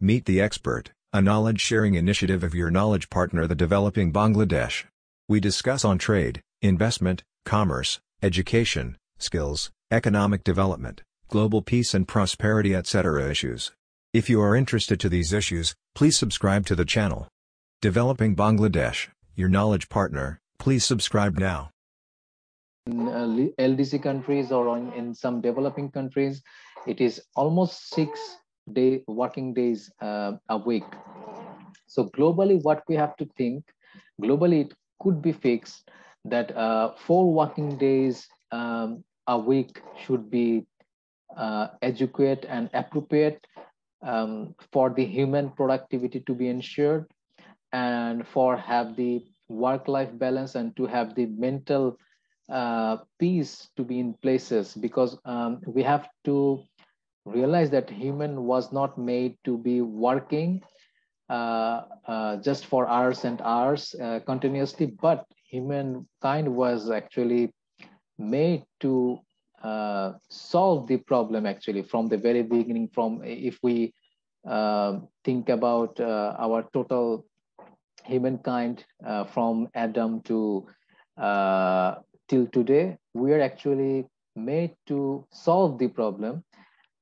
Meet the Expert, a knowledge-sharing initiative of your knowledge partner, the Developing Bangladesh. We discuss on trade, investment, commerce, education, skills, economic development, global peace and prosperity, etc. issues. If you are interested to these issues, please subscribe to the channel. Developing Bangladesh, your knowledge partner, please subscribe now. In LDC countries or in some developing countries, it is almost 6 working days a week. So globally, what we have to think, globally it could be fixed that 4 working days a week should be adequate and appropriate for the human productivity to be ensured, and for have the work-life balance, and to have the mental peace to be in places, because we have to realize that human was not made to be working just for hours and hours continuously, but humankind was actually made to solve the problem actually from the very beginning. From if we think about our total humankind from Adam to till today, we are actually made to solve the problem,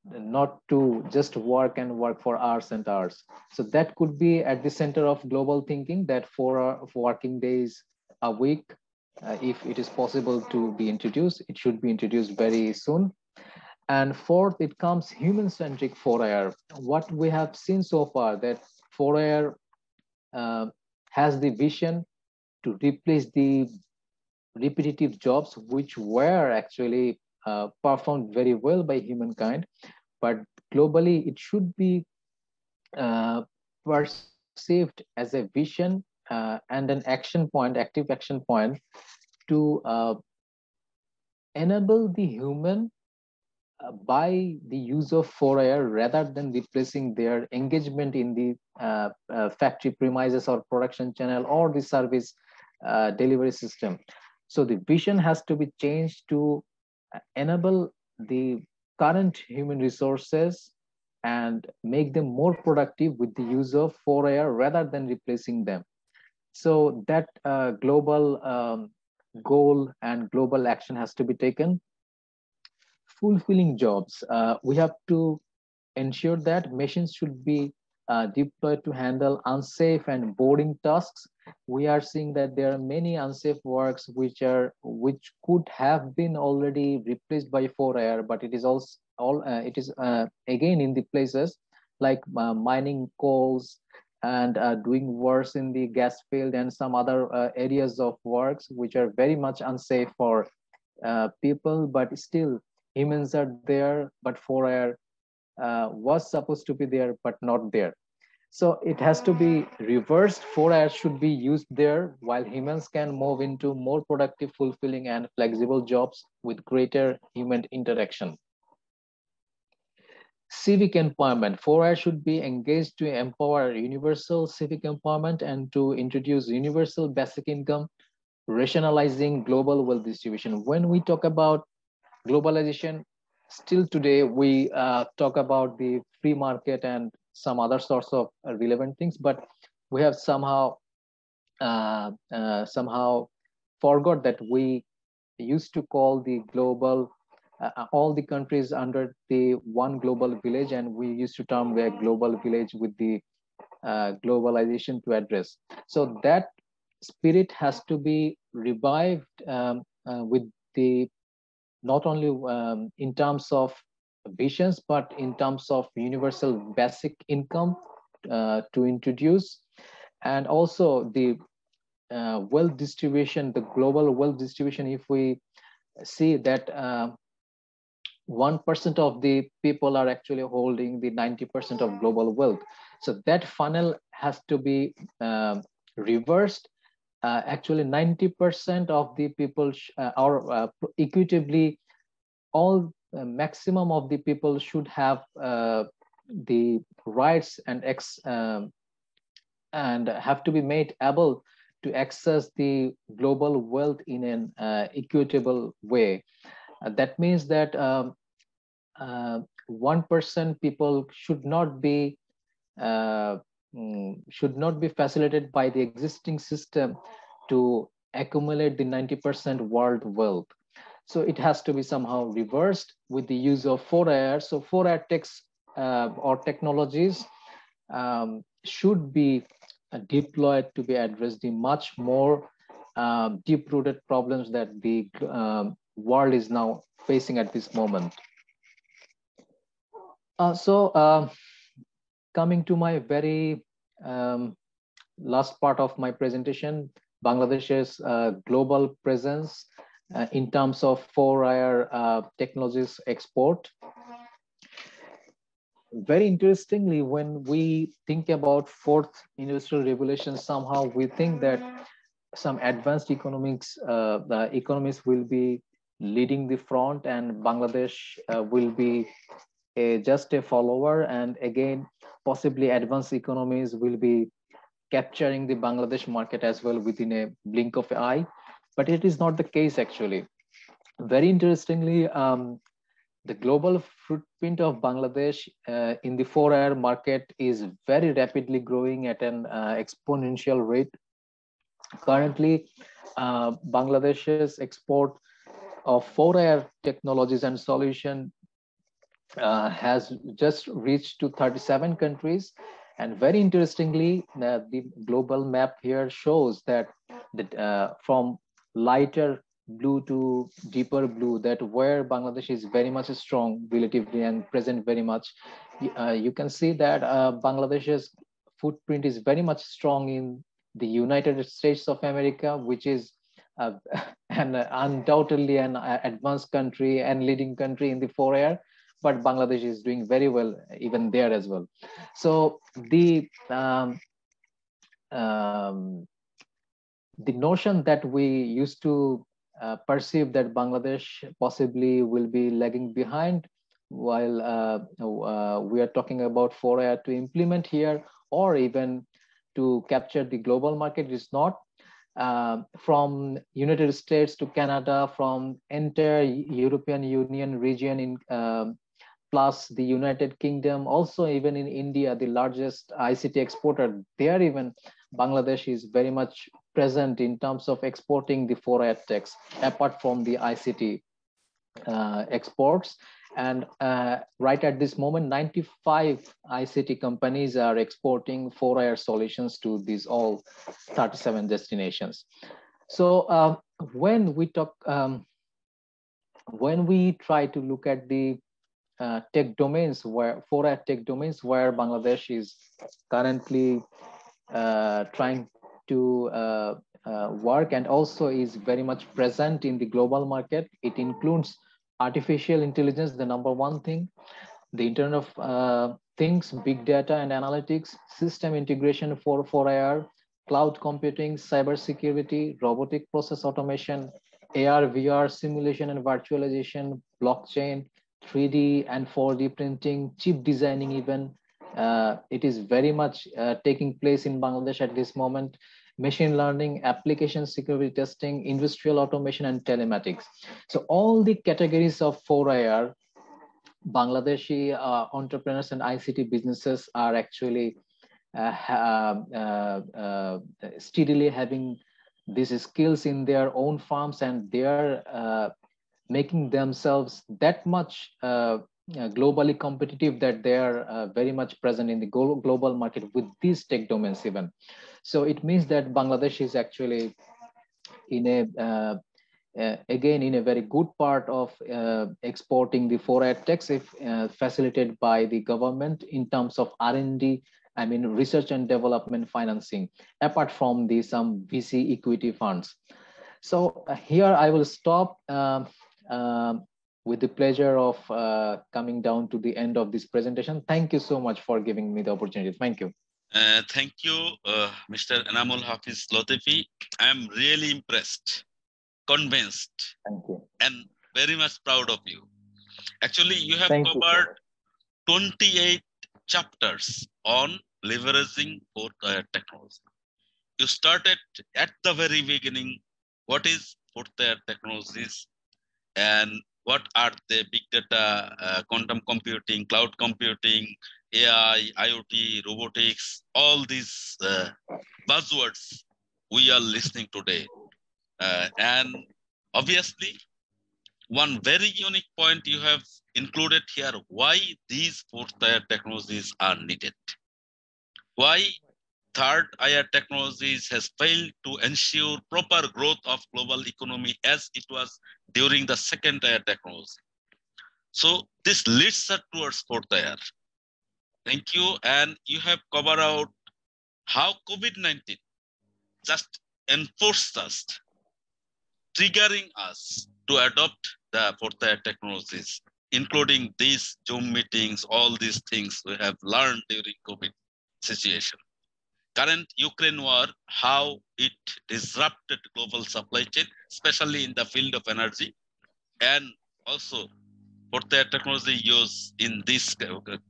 not to just work and work for hours and hours. So that could be at the center of global thinking, that 4 working days a week, if it is possible to be introduced, it should be introduced very soon. And fourth, it comes human-centric 4IR. What we have seen so far, that 4IR has the vision to replace the repetitive jobs which were actually performed very well by humankind, but globally it should be perceived as a vision and an action point, active action point, to enable the human by the use of 4IR rather than replacing their engagement in the factory premises or production channel or the service delivery system. So the vision has to be changed to enable the current human resources and make them more productive with the use of 4IR rather than replacing them. So that global goal and global action has to be taken. Fulfilling jobs. We have to ensure that machines should be deployed to handle unsafe and boring tasks. We are seeing that there are many unsafe works which could have been already replaced by 4IR, but it is again in the places like mining coals and doing works in the gas field and some other areas of works which are very much unsafe for people, but still humans are there, but 4IR was supposed to be there but not there. So it has to be reversed. 4IR should be used there, while humans can move into more productive, fulfilling, and flexible jobs with greater human interaction. Civic empowerment. 4IR should be engaged to empower universal civic empowerment and to introduce universal basic income, rationalizing global wealth distribution. When we talk about globalization, still today we talk about the free market and some other sorts of relevant things, but we have somehow forgot that we used to call the global all the countries under the one global village, and we used to term the global village with the globalization to address. So that spirit has to be revived with the not only in terms of visions, but in terms of universal basic income to introduce, and also the wealth distribution, the global wealth distribution. If we see that 1% of the people are actually holding the 90% of global wealth, so that funnel has to be reversed. Actually 90% of the people are equitably, all maximum of the people should have the rights and have to be made able to access the global wealth in an equitable way. That means that 1% people should not be should not be facilitated by the existing system to accumulate the 90% world wealth. So it has to be somehow reversed with the use of 4IR. So 4IR techs or technologies should be deployed to be addressed the much more deep-rooted problems that the world is now facing at this moment. Coming to my very last part of my presentation, Bangladesh's global presence in terms of 4IR technologies export. Very interestingly, when we think about fourth industrial revolution, somehow we think that some advanced the economies will be leading the front and Bangladesh will be just a follower, and again possibly advanced economies will be capturing the Bangladesh market as well within a blink of an eye. But it is not the case actually. Very interestingly, the global footprint of Bangladesh in the 4IR market is very rapidly growing at an exponential rate. Currently, Bangladesh's export of 4IR technologies and solution has just reached to 37 countries. And very interestingly, the global map here shows that from lighter blue to deeper blue, that where Bangladesh is very much strong relatively and present very much, you can see that Bangladesh's footprint is very much strong in the United States of America, which is undoubtedly an advanced country and leading country in the 4IR, but Bangladesh is doing very well even there as well. So the notion that we used to perceive that Bangladesh possibly will be lagging behind while we are talking about 4IR to implement here or even to capture the global market is not. From United States to Canada, from entire European Union region in plus the United Kingdom, also even in India, the largest ICT exporter, there even Bangladesh is very much present in terms of exporting the 4IR techs, apart from the ICT exports. And right at this moment, 95 ICT companies are exporting 4IR solutions to these all 37 destinations. So when we talk, when we try to look at the tech domains where 4IR tech domains where Bangladesh is currently trying to work and also is very much present in the global market, it includes artificial intelligence, the number one thing, the Internet of Things, big data and analytics, system integration for 4IR, cloud computing, cybersecurity, robotic process automation, AR, VR, simulation and virtualization, blockchain, 3D and 4D printing, chip designing even. It is very much taking place in Bangladesh at this moment. Machine learning, application security testing, industrial automation, and telematics. So all the categories of 4IR, Bangladeshi entrepreneurs and ICT businesses are actually steadily having these skills in their own farms, and they're making themselves that much globally competitive that they are very much present in the global market with these tech domains even. So it means that Bangladesh is actually in a again in a very good part of exporting the 4IR techs if facilitated by the government in terms of R&D, I mean research and development financing, apart from the some VC equity funds. So here I will stop with the pleasure of coming down to the end of this presentation. Thank you so much for giving me the opportunity. Thank you. Thank you, Mr. Enamul Hafiz Latifee. I'm really impressed, convinced, thank you, and very much proud of you. Actually, you have covered 28 chapters on leveraging 4IR technology. You started at the very beginning. What is 4IR technologies and what are the big data, quantum computing, cloud computing, AI, IoT, robotics, all these buzzwords we are listening today. And obviously, one very unique point you have included here, why these fourth-tier technologies are needed. Why third-tier technologies has failed to ensure proper growth of global economy as it was during the second-tier technology. So this leads us towards fourth-tier. Thank you. And you have covered out how COVID-19 just enforced us, triggering us to adopt the fourth-tier technologies, including these Zoom meetings, all these things we have learned during COVID situation. Current Ukraine war, how it disrupted global supply chain, especially in the field of energy, and also fourth-tier technology use in this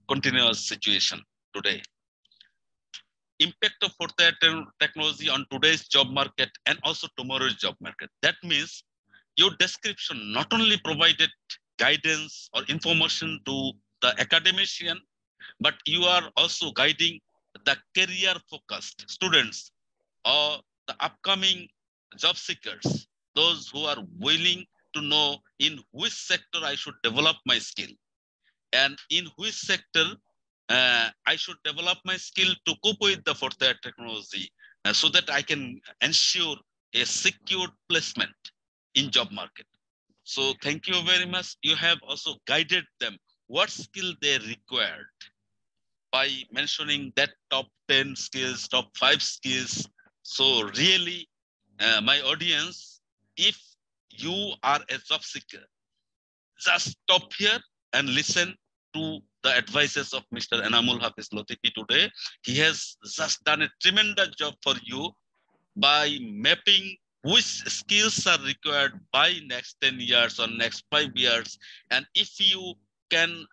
continuous situation today. Impact of fourth-tier technology on today's job market and also tomorrow's job market. That means your description not only provided guidance or information to the academician, but you are also guiding the career-focused students or the upcoming job seekers, those who are willing to know in which sector I should develop my skill and in which sector I should develop my skill to cope with the fourth-tier technology so that I can ensure a secure placement in job market. So thank you very much. You have also guided them what skill they required by mentioning that top 10 skills, top 5 skills. So really, my audience, if you are a job seeker, just stop here and listen to the advices of Mr. Enamul Hafiz Latifee today. He has just done a tremendous job for you by mapping which skills are required by next 10 years or next 5 years. And if you can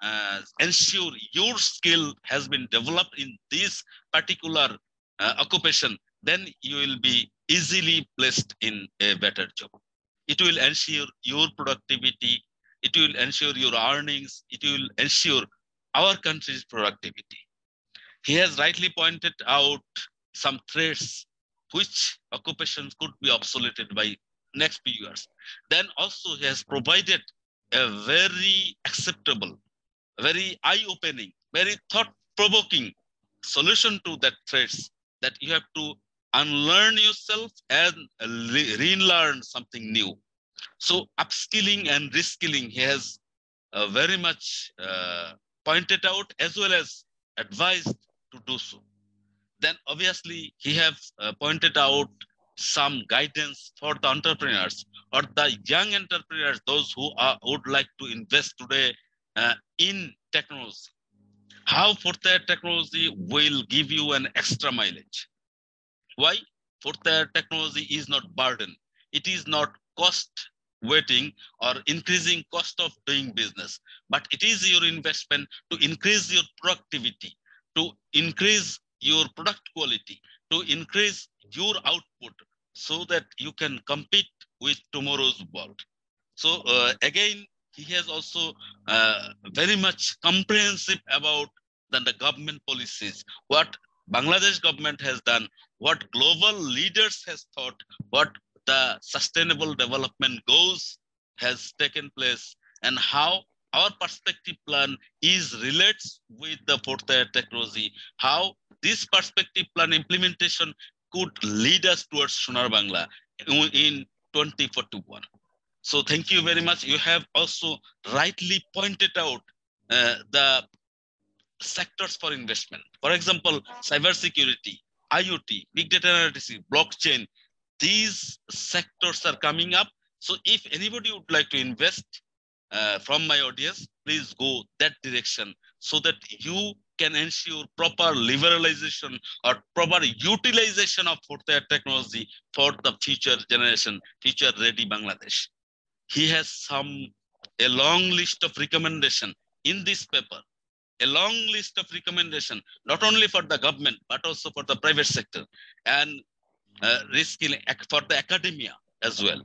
ensure your skill has been developed in this particular occupation, then you will be easily placed in a better job. It will ensure your productivity. It will ensure your earnings. It will ensure our country's productivity. He has rightly pointed out some threats which occupations could be obsoleted by next few years. Then also he has provided a very acceptable, very eye-opening, very thought-provoking solution to that threats, that you have to unlearn yourself and relearn something new. So upskilling and reskilling, he has very much pointed out as well as advised to do so. Then obviously he has pointed out some guidance for the entrepreneurs or the young entrepreneurs, those who would like to invest today in technology. How fourth-tier technology will give you an extra mileage. Why? Fourth-tier technology is not burden. It is not cost waiting or increasing cost of doing business, but it is your investment to increase your productivity, to increase your product quality, to increase your output so that you can compete with tomorrow's world. So again, he has also very much comprehensive about the government policies, what Bangladesh government has done, what global leaders has thought, what the sustainable development goals has taken place, and how our perspective plan is relates with the fourth-tier technology, how this perspective plan implementation could lead us towards Sonar Bangla in 2041. So thank you very much. You have also rightly pointed out the sectors for investment. For example, cybersecurity, IoT, big data analytics, blockchain, these sectors are coming up. So if anybody would like to invest from my audience, please go that direction so that you can ensure proper liberalization or proper utilization of fourth-tier technology for the future generation, future ready Bangladesh. He has a long list of recommendation in this paper, a long list of recommendation, not only for the government, but also for the private sector and reskilling for the academia as well.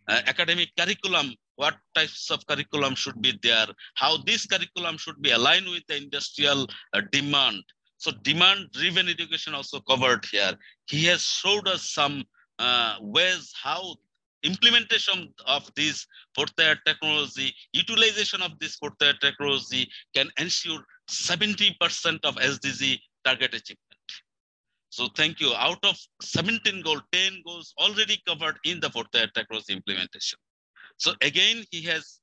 Academic curriculum what types of curriculum should be there, how this curriculum should be aligned with the industrial demand. So demand-driven education also covered here. He has showed us some ways how implementation of this fourth-tier technology, utilization of this fourth-tier technology can ensure 70% of SDG target achievement. So thank you. Out of 17 goals, 10 goals already covered in the fourth-tier technology implementation. So again, he has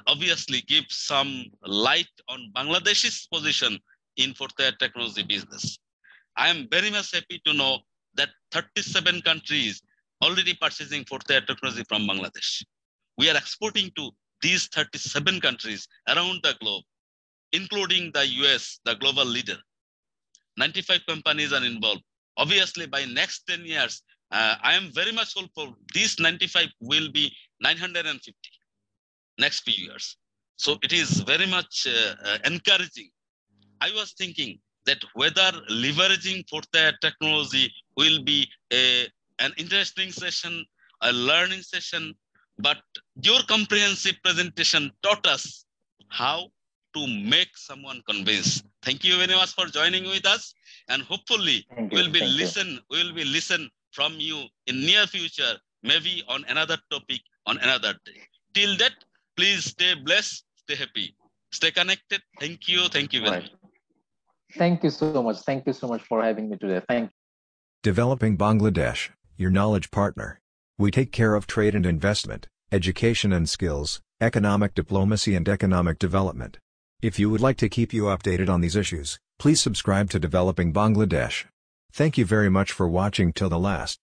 obviously give some light on Bangladesh's position in fourth-tier technology business. I am very much happy to know that 37 countries already purchasing fourth-tier technology from Bangladesh. We are exporting to these 37 countries around the globe, including the US, the global leader. 95 companies are involved. Obviously, by next 10 years, I am very much hopeful these 95 will be 950 next few years. So it is very much encouraging. I was thinking that whether leveraging fourth-tier technology will be an interesting session, a learning session, but your comprehensive presentation taught us how to make someone convinced. Thank you very much for joining with us, and hopefully we'll be listen from you in near future, maybe on another topic on another day. Till that, please stay blessed, stay happy, stay connected. Thank you very much. Thank you so much. Thank you so much for having me today. Thank you. Developing Bangladesh, your knowledge partner. We take care of trade and investment, education and skills, economic diplomacy and economic development. If you would like to keep you updated on these issues, please subscribe to Developing Bangladesh. Thank you very much for watching till the last.